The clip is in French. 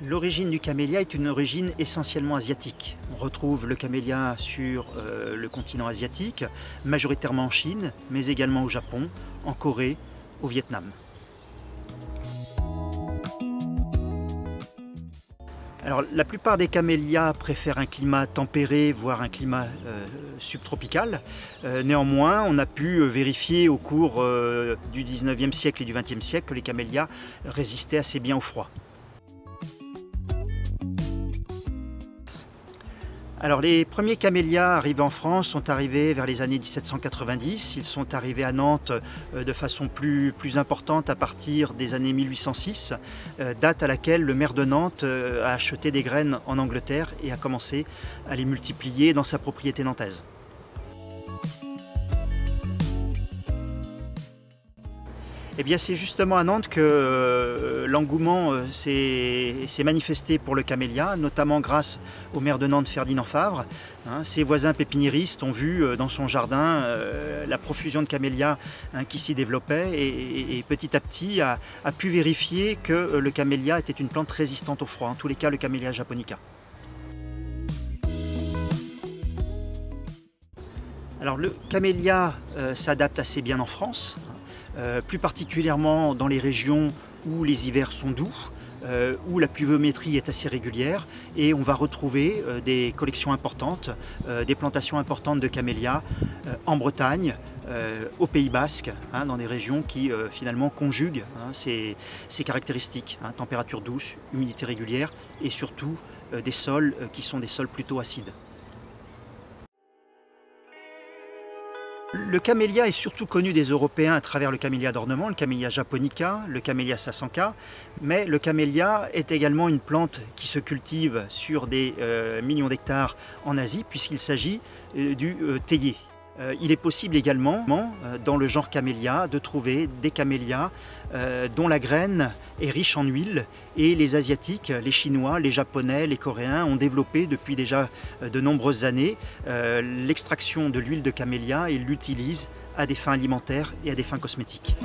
L'origine du camélia est une origine essentiellement asiatique. On retrouve le camélia sur le continent asiatique, majoritairement en Chine, mais également au Japon, en Corée, au Vietnam. Alors, la plupart des camélias préfèrent un climat tempéré, voire un climat subtropical. Néanmoins, on a pu vérifier au cours du 19e siècle et du 20e siècle que les camélias résistaient assez bien au froid. Alors, les premiers camélias arrivés en France sont arrivés vers les années 1790. Ils sont arrivés à Nantes de façon plus importante à partir des années 1806, date à laquelle le maire de Nantes a acheté des graines en Angleterre et a commencé à les multiplier dans sa propriété nantaise. Eh bien, c'est justement à Nantes que l'engouement s'est manifesté pour le camélia, notamment grâce au maire de Nantes, Ferdinand Favre. Ses voisins pépiniéristes ont vu dans son jardin la profusion de camélias qui s'y développait et petit à petit a pu vérifier que le camélia était une plante résistante au froid, en tous les cas le camélia japonica. Alors le camélia s'adapte assez bien en France. Plus particulièrement dans les régions où les hivers sont doux, où la pluviométrie est assez régulière, et on va retrouver des collections importantes, des plantations importantes de camélias en Bretagne, au Pays Basque, dans des régions qui finalement conjuguent ces caractéristiques, température douce, humidité régulière et surtout des sols qui sont des sols plutôt acides. Le camélia est surtout connu des Européens à travers le camélia d'ornement, le camélia japonica, le camélia sasanka, mais le camélia est également une plante qui se cultive sur des millions d'hectares en Asie puisqu'il s'agit du théier. Il est possible également, dans le genre camélia, de trouver des camélias dont la graine est riche en huile et les Asiatiques, les Chinois, les Japonais, les Coréens ont développé depuis déjà de nombreuses années l'extraction de l'huile de camélia et l'utilisent à des fins alimentaires et à des fins cosmétiques.